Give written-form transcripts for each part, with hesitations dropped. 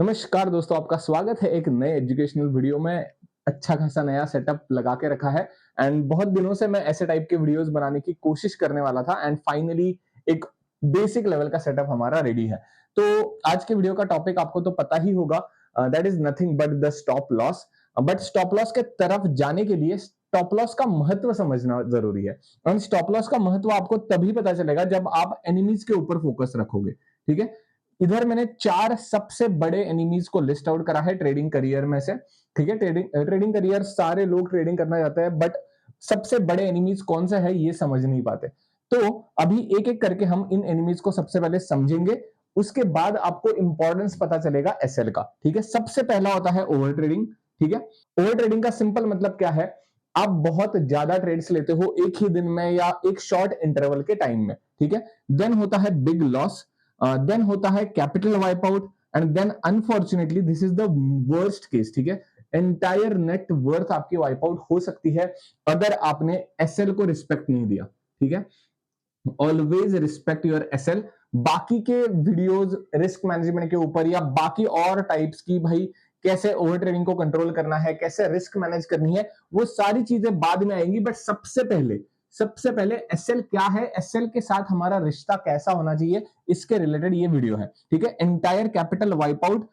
नमस्कार दोस्तों, आपका स्वागत है एक नए एजुकेशनल वीडियो में। अच्छा खासा नया सेटअप लगा के रखा है एंड बहुत दिनों से मैं ऐसे टाइप के वीडियोस बनाने की कोशिश करने वाला था एंड फाइनली एक बेसिक लेवल का सेटअप हमारा रेडी है। तो आज के वीडियो का टॉपिक आपको तो पता ही होगा, that is nothing but the stop loss. But stop loss के तरफ जाने के लिए स्टॉप लॉस का महत्व समझना जरूरी है। और स्टॉप लॉस का महत्व आपको तभी पता चलेगा जब आप एनिमीज के ऊपर फोकस रखोगे। ठीक है, इधर मैंने 4 सबसे बड़े एनिमीज को लिस्ट आउट करा है ट्रेडिंग करियर में से। ठीक है, ट्रेडिंग करियर सारे लोग ट्रेडिंग करना चाहते हैं, बट सबसे बड़े एनिमीज कौन से है ये समझ नहीं पाते। तो अभी एक एक करके हम इन एनिमीज को सबसे पहले समझेंगे, उसके बाद आपको इंपॉर्टेंस पता चलेगा एसएल का। ठीक है, सबसे पहला होता है ओवर ट्रेडिंग। ठीक है, ओवर ट्रेडिंग का सिंपल मतलब क्या है? आप बहुत ज्यादा ट्रेड्स लेते हो एक ही दिन में या एक शॉर्ट इंटरवल के टाइम में। ठीक है, देन होता है बिग लॉस, देन होता है capital wipe out, and then unfortunately this is the worst case. ठीक है, एंटायर नेट वर्थ आपकी वाइप आउट हो सकती है अगर आपने एसएल को रिस्पेक्ट नहीं दिया। ठीक है, ऑलवेज रिस्पेक्ट योर एसएल। बाकी के वीडियोस रिस्क मैनेजमेंट के ऊपर या बाकी और टाइप्स की, भाई कैसे ओवर ट्रेडिंग को कंट्रोल करना है, कैसे रिस्क मैनेज करनी है, वो सारी चीजें बाद में आएंगी। बट सबसे पहले एसएल क्या है, एसएल के साथ हमारा रिश्ता कैसा होना चाहिए, इसके रिलेटेड ये वीडियो है। ठीक है, entire capital wipe out,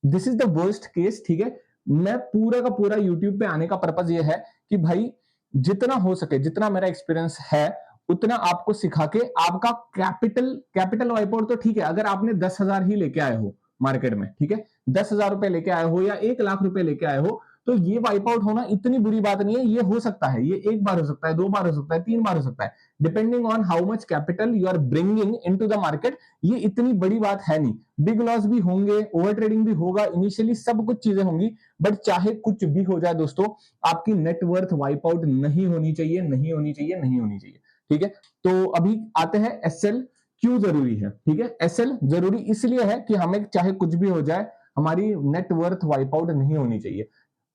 this is the worst case. ठीक है, मैं पूरा का पूरा यूट्यूब पे आने का पर्पज ये है कि भाई जितना हो सके, जितना मेरा एक्सपीरियंस है उतना आपको सिखा के आपका कैपिटल वाइप आउट तो ठीक है, अगर आपने 10,000 ही लेके आए हो मार्केट में। ठीक है, 10,000 रुपए लेके आए हो या 1 लाख रुपए लेके आए हो, तो ये वाइप आउट होना इतनी बुरी बात नहीं है। ये हो सकता है, ये एक बार हो सकता है, 2 बार हो सकता है, 3 बार हो सकता है, depending on how much capital you are bringing into the market. ये इतनी बड़ी बात है नहीं। बिग लॉस भी होंगे, ओवर ट्रेडिंग भी होगा, इनिशियली सब कुछ चीजें होंगी, बट चाहे कुछ भी हो जाए दोस्तों, आपकी नेटवर्थ वाइप आउट नहीं होनी चाहिए, नहीं होनी चाहिए, नहीं होनी चाहिए। ठीक है, तो अभी आते हैं एसएल क्यों जरूरी है। ठीक है, एसएल जरूरी इसलिए है कि हमें चाहे कुछ भी हो जाए, हमारी नेटवर्थ वाइप आउट नहीं होनी चाहिए।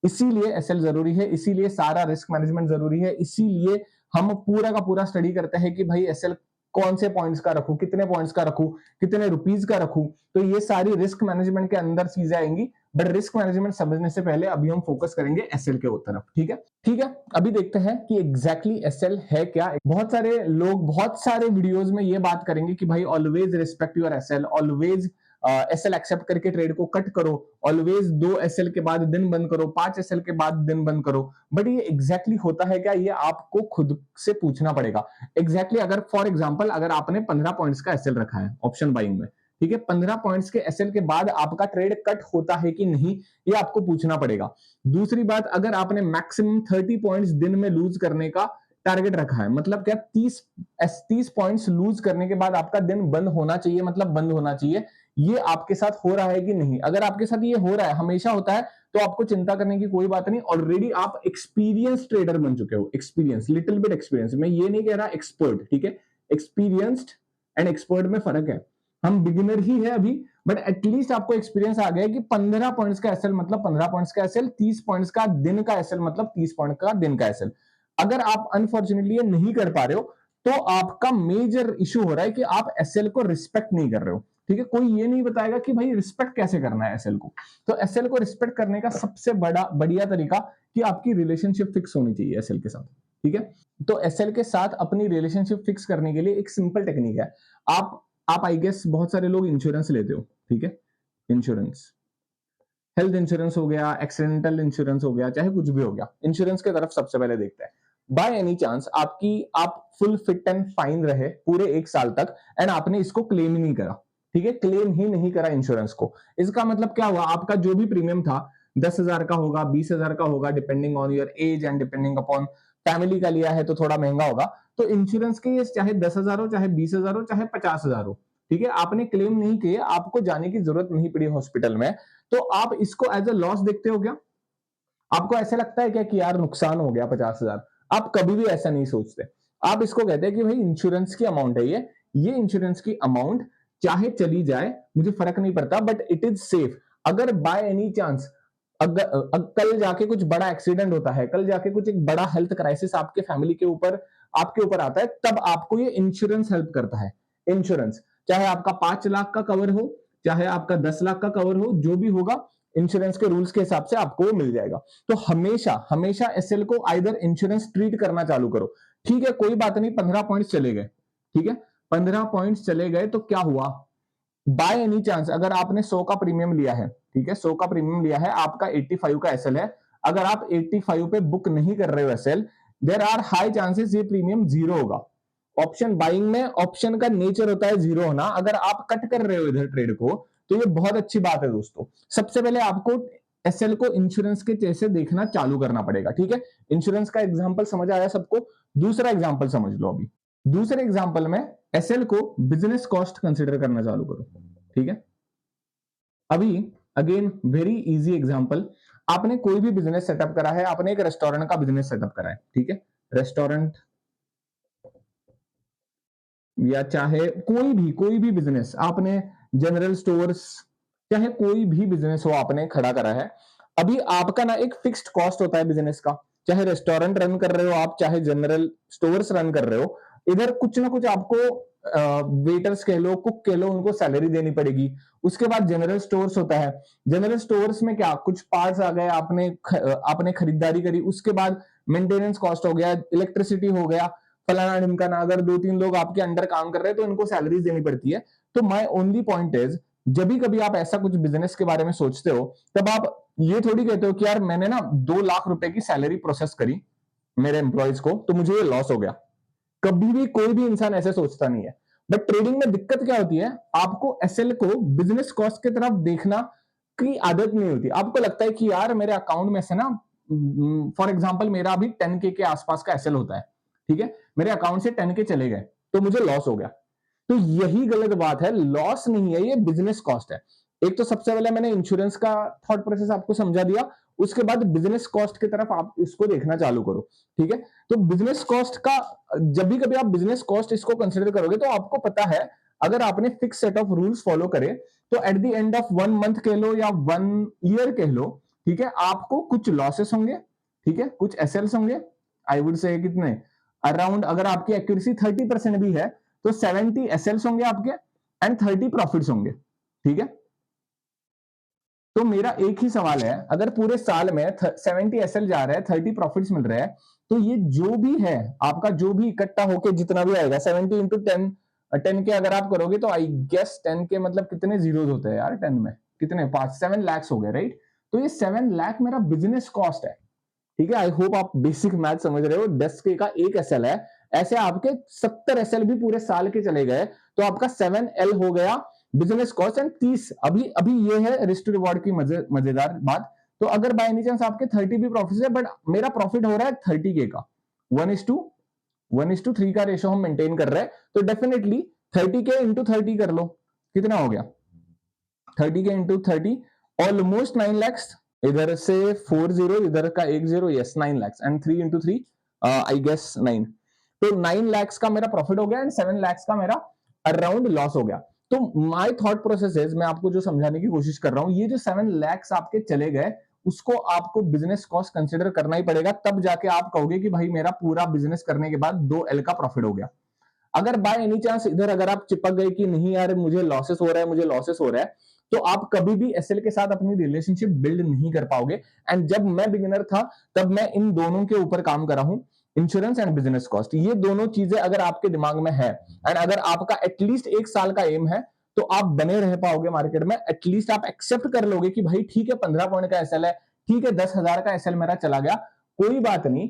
इसीलिए एसएल जरूरी है, इसीलिए सारा रिस्क मैनेजमेंट जरूरी है, इसीलिए हम पूरा का पूरा स्टडी करते हैं कि भाई एसएल कौन से पॉइंट्स का रखूं, कितने पॉइंट्स का रखूं, कितने रुपीज का रखूं। तो ये सारी रिस्क मैनेजमेंट के अंदर चीजें आएंगी, बट रिस्क मैनेजमेंट समझने से पहले अभी हम फोकस करेंगे एसएल के तरफ। ठीक है, ठीक है, अभी देखते हैं कि एग्जैक्टली एसएल है क्या। बहुत सारे लोग बहुत सारे वीडियोस में ये बात करेंगे कि भाई always respect your SL, always SL accept करके ट्रेड को कट करो, ऑलवेज 2 एसएल के बाद दिन बंद करो, 5 एसएल के बाद दिन बंद करो। बट ये एग्जैक्टली होता है क्या, ये आपको खुद से पूछना पड़ेगा। एग्जैक्टली अगर फॉर एग्जाम्पल अगर आपने 15 पॉइंट्स का एसएल रखा है ऑप्शन बाइंग में, ठीक है, 15 पॉइंट्स के एसएल के बाद आपका ट्रेड कट होता है कि नहीं, ये आपको पूछना पड़ेगा। दूसरी बात, अगर आपने मैक्सिमम 30 पॉइंट्स दिन में लूज करने का टारगेट रखा है, मतलब क्या 30 पॉइंट्स लूज करने के बाद आपका दिन बंद होना चाहिए, मतलब बंद होना चाहिए, ये आपके साथ हो रहा है कि नहीं। अगर आपके साथ ये हो रहा है, हमेशा होता है, तो आपको चिंता करने की कोई बात नहीं। ऑलरेडी आप एक्सपीरियंस ट्रेडर बन चुके हो, एक्सपीरियंस, लिटिल बिट एक्सपीरियंस, मैं ये नहीं कह रहा एक्सपर्ट। ठीक है, एक्सपीरियंस्ड एंड एक्सपर्ट में फर्क है। हम बिगिनर ही है अभी, बट एटलीस्ट आपको एक्सपीरियंस आ गया कि 15 पॉइंट्स का एसएल मतलब 15 पॉइंट्स का एसएल, 30 पॉइंट्स का दिन का एसएल मतलब 30 पॉइंट का दिन का एसएल। अगर आप अनफॉर्चुनेटली ये नहीं कर पा रहे हो, तो आपका मेजर इशू हो रहा है कि आप एसएल को रिस्पेक्ट नहीं कर रहे हो। ठीक है, कोई ये नहीं बताएगा कि भाई रिस्पेक्ट कैसे करना है एसएल को। तो एसएल को रिस्पेक्ट करने का सबसे बड़ा बढ़िया तरीका कि आपकी रिलेशनशिप फिक्स होनी चाहिए एसएल के साथ। ठीक है, तो एसएल के साथ अपनी रिलेशनशिप फिक्स करने के लिए एक सिंपल टेक्निक है। आप आई गेस बहुत सारे लोग इंश्योरेंस लेते हो। ठीक है, इंश्योरेंस, हेल्थ इंश्योरेंस हो गया, एक्सीडेंटल इंश्योरेंस हो गया, चाहे कुछ भी हो गया, इंश्योरेंस की तरफ सबसे पहले देखते हैं। बाय एनी चांस आप फुल फिट एंड फाइन रहे पूरे 1 साल तक एंड आपने इसको क्लेम ही नहीं करा। ठीक है, क्लेम ही नहीं करा इंश्योरेंस को, इसका मतलब क्या हुआ, आपका जो भी प्रीमियम था 10,000 का होगा, 20,000 का होगा, depending on your age and depending upon family का लिया है तो थोड़ा महंगा होगा। तो इंश्योरेंस के ये चाहे 10,000 हो, चाहे 20,000 हो, चाहे 50,000 हो, ठीक है, आपने क्लेम नहीं किए, आपको जाने की जरूरत नहीं पड़ी हॉस्पिटल में, तो आप इसको एज अ लॉस देखते हो क्या? आपको ऐसा लगता है क्या कि यार नुकसान हो गया 50,000? आप कभी भी ऐसा नहीं सोचते। आप इसको कहते हैं कि भाई इंश्योरेंस की अमाउंट है ये इंश्योरेंस की अमाउंट चाहे चली जाए मुझे फर्क नहीं पड़ता, बट इट इज सेफ। अगर बाय एनी चांस कल जाके कुछ बड़ा एक्सीडेंट होता है, कल जाके कुछ एक बड़ा हेल्थ क्राइसिस आपके फैमिली के ऊपर आपके ऊपर आता है, तब आपको ये इंश्योरेंस हेल्प करता है। इंश्योरेंस चाहे आपका 5 लाख का कवर हो, चाहे आपका 10 लाख का कवर हो, जो भी होगा इंश्योरेंस के रूल्स के हिसाब से आपको वो मिल जाएगा। तो हमेशा हमेशा एसएल को आइदर इंश्योरेंस ट्रीट करना चालू करो। ठीक है, कोई बात नहीं, 15 पॉइंट्स चले गए, ठीक है, 15 पॉइंट्स चले गए तो क्या हुआ, बाय एनी चांस अगर आपने 100 का प्रीमियम लिया है, ठीक है, 100 का प्रीमियम लिया है, आपका 85 का एसएल है, अगर आप 85 पे बुक नहीं कर रहे हो SL, there are high chances ये प्रीमियम जीरो होगा। ऑप्शन बाइंग में ऑप्शन का नेचर होता है जीरो होना। अगर आप कट कर रहे हो इधर ट्रेड को, तो ये बहुत अच्छी बात है दोस्तों। सबसे पहले आपको एसएल को इंश्योरेंस के जैसे देखना चालू करना पड़ेगा, ठीक है। इंश्योरेंस का एग्जांपल समझ आया सबको। दूसरा एग्जांपल समझ लो। अभी दूसरे एग्जांपल में एसएल को बिजनेस कॉस्ट कंसिडर करना चालू करो, ठीक है। अभी अगेन वेरी इजी एग्जांपल, आपने कोई भी बिजनेस सेटअप करा है, आपने एक रेस्टोरेंट का बिजनेस सेटअप करा है, ठीक है, रेस्टोरेंट या चाहे कोई भी बिजनेस आपने, जनरल स्टोर्स, चाहे कोई भी बिजनेस हो आपने खड़ा करा है। अभी आपका ना एक फिक्स्ड कॉस्ट होता है बिजनेस का, चाहे रेस्टोरेंट रन कर रहे हो आप, चाहे जनरल स्टोर्स रन कर रहे हो, इधर कुछ ना कुछ आपको वेटर्स कह लो, कुक कह लो, उनको सैलरी देनी पड़ेगी। उसके बाद जनरल स्टोर्स होता है, जनरल स्टोर्स में क्या कुछ पार्ट्स आ गए, आपने खरीदारी करी, उसके बाद मेंटेनेंस कॉस्ट हो गया, इलेक्ट्रिसिटी हो गया, फलाना ढिमकाना, अगर 2-3 लोग आपके अंडर काम कर रहे हैं तो इनको सैलरीज देनी पड़ती है। तो माय ओनली पॉइंट इज, जब भी कभी आप ऐसा कुछ बिजनेस के बारे में सोचते हो, तब आप ये थोड़ी कहते हो कि यार मैंने ना 2 लाख रुपए की सैलरी प्रोसेस करी मेरे एम्प्लॉयज को, तो मुझे ये लॉस हो गया। कभी भी कोई भी इंसान ऐसे सोचता नहीं है। बट ट्रेडिंग में दिक्कत क्या होती है, आपको एसएल को बिजनेस कॉस्ट की तरफ देखना की आदत नहीं होती। आपको लगता है कि यार मेरे अकाउंट में से ना, फॉर एग्जाम्पल मेरा अभी 10K के आसपास का एसएल होता है, ठीक है, मेरे अकाउंट से 10K चले गए तो मुझे लॉस हो गया। तो यही गलत बात है, लॉस नहीं है, ये बिजनेस कॉस्ट है। एक तो सबसे पहले मैंने इंश्योरेंस का थॉट प्रोसेस आपको समझा दिया, उसके बाद बिजनेस कॉस्ट की तरफ आप इसको देखना चालू करो, ठीक है। तो बिजनेस कॉस्ट का, जब भी कभी आप बिजनेस कॉस्ट इसको कंसिडर करोगे तो आपको पता है, अगर आपने fix set of rules follow करे तो at the end of 1 month कह लो या 1 ईयर कह लो, ठीक है, आपको कुछ लॉसेस होंगे, ठीक है, कुछ एसएल्स होंगे। आई वुड से कितने, अराउंड, अगर आपकी एक्यूरेसी 30% भी है तो 70 एसएल्स होंगे आपके एंड 30 प्रॉफिट्स होंगे, ठीक है। तो मेरा एक ही सवाल है, अगर पूरे साल में 70 एसएल जा रहा है, 30 प्रॉफिट्स मिल रहे हैं, तो ये जो भी है आपका, जो भी इकट्ठा होके जितना भी आएगा 70 इंटू 10 के अगर आप करोगे तो आई गेस 10 के मतलब कितने जीरोस होते हैं यार 10 में, कितने, 7 लाख हो गए, राइट। तो ये 7 लाख मेरा बिजनेस कॉस्ट है, ठीक है। आई होप आप बेसिक मैथ समझ रहे हो। 10K का एक एसएल है, ऐसे आपके 70 एसएल भी पूरे साल के चले गए तो आपका 7L हो गया बिजनेस कॉस्ट एंड 30। अभी अभी ये है रिस्क टू रिवॉर्ड की मजेदार बात। तो अगर बाय एनी चांस आपके 30 भी प्रॉफिट है, बट मेरा प्रॉफिट हो रहा है 30K का, 1:3 का रेशो हम मेंटेन कर रहे हैं, तो डेफिनेटली 30K इंटू 30 कर लो, कितना हो गया, 30K इंटू 30 ऑलमोस्ट 9 लैक्स। इधर से 4 जीरो, इधर का 1 zero, yes 9 lakhs and 3 into 3 I guess 9। तो 9 लैक्स का मेरा प्रॉफिट हो गया एंड 7 लैक्स का मेरा अराउंड लॉस हो गया। तो माय थॉट प्रोसेस इज, मैं आपको जो समझाने की कोशिश कर रहा हूं, ये जो 7 लैक्स आपके चले गए, उसको आपको बिजनेस कॉस्ट कंसिडर करना ही पड़ेगा, तब जाके आप कहोगे कि भाई मेरा पूरा बिजनेस करने के बाद 2L का प्रॉफिट हो गया। अगर बाय एनी चांस इधर अगर आप चिपक गए कि नहीं यार मुझे लॉसेस हो रहा है, मुझे लॉसेस हो रहा है, तो आप कभी भी एसएल के साथ अपनी रिलेशनशिप बिल्ड नहीं कर पाओगे। एंड जब मैं बिगिनर था तब मैं इन दोनों के ऊपर काम कर रहा हूं, इंश्योरेंस एंड बिजनेस कॉस्ट। ये दोनों चीजें अगर आपके दिमाग में है एंड अगर आपका एटलीस्ट 1 साल का एम है, तो आप बने रह पाओगे मार्केट में। एटलीस्ट आप एक्सेप्ट कर लोगे कि भाई ठीक है 15 पॉइंट का एसएल है, ठीक है 10,000 का एसएल मेरा चला गया, कोई बात नहीं,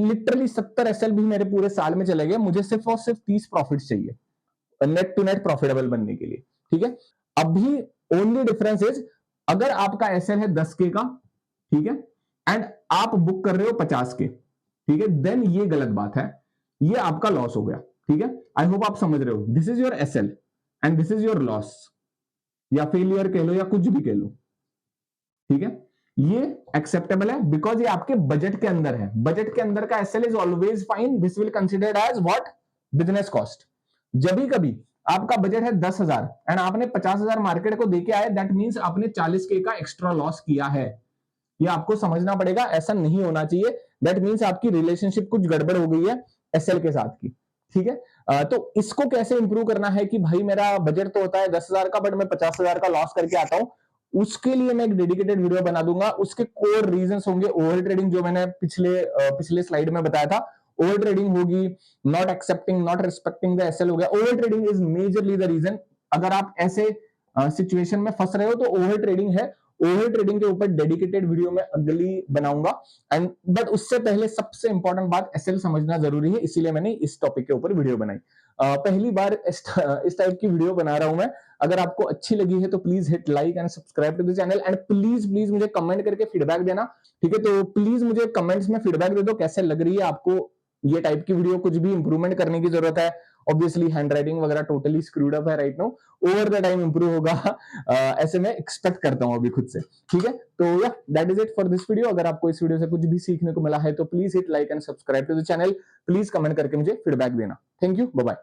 लिटरली 70 एसएल भी मेरे पूरे साल में चले गए, मुझे सिर्फ और सिर्फ 30 प्रॉफिट चाहिए नेट टू नेट प्रॉफिटेबल बनने के लिए, ठीक है। अभी ओनली डिफरेंस इज, अगर आपका एसएल है 10K का, ठीक है, एंड आप बुक कर रहे हो 50K, ठीक है, देन ये गलत बात है, ये आपका लॉस हो गया, ठीक है। आई होप आप समझ रहे हो, this is your SL and this is your loss, या फेलियर कह लो या कुछ भी कह लो, ठीक है। ये एक्सेप्टेबल है बिकॉज ये आपके बजट के अंदर है। बजट के अंदर का SL is always fine, this will considered as what, business cost. जब भी कभी आपका बजट है 10,000 एंड आपने 50,000 मार्केट को देके आए, दैट मींस आपने 40K का एक्स्ट्रा लॉस किया है। ये आपको समझना पड़ेगा, ऐसा नहीं होना चाहिए। दैट मींस आपकी रिलेशनशिप कुछ गड़बड़ हो गई है एसएल के साथ की, ठीक है। तो इसको कैसे इंप्रूव करना है कि भाई मेरा बजट तो होता है 10,000 का, बट मैं 50,000 का लॉस करके आता हूं, उसके लिए मैं एक डेडिकेटेड वीडियो बना दूंगा। उसके कोर रीजंस होंगे ओवर ट्रेडिंग, जो मैंने पिछले स्लाइड में बताया था। ओवर ट्रेडिंग होगी, not accepting, not respecting the SL हो गया। Over trading is majorly the reason. अगर आप ऐसे सिचुएशन में फंस रहे हो तो ओवर ट्रेडिंग है। ओवर ट्रेडिंग के ऊपर डेडिकेटेड वीडियो में अगली बनाऊंगा। एंड बट उससे पहले सबसे इंपॉर्टेंट बात, एसएल समझना जरूरी है, इसीलिए मैंने इस टॉपिक के ऊपर वीडियो बनाई। पहली बार इस टाइप की वीडियो बना रहा हूं मैं। अगर आपको अच्छी लगी है तो please hit like and subscribe to the channel, and please please मुझे कमेंट करके फीडबैक देना। ठीक है, तो प्लीज मुझे कमेंट्स में फीडबैक दे दो, कैसे लग रही है आपको ये टाइप की वीडियो, कुछ भी इंप्रूवमेंट करने की जरूरत है। ऑब्वियसली हैंड राइटिंग वगैरह टोटली स्क्रूड अप है right now, over the time improve होगा। ऐसे मैं एक्सपेक्ट करता हूं अभी खुद से। ठीक है, तो या that is it for this video. अगर आपको इस वीडियो से कुछ भी सीखने को मिला है तो please hit like and subscribe to the channel. Please comment करके मुझे फीडबैक देना। Thank you, bye bye.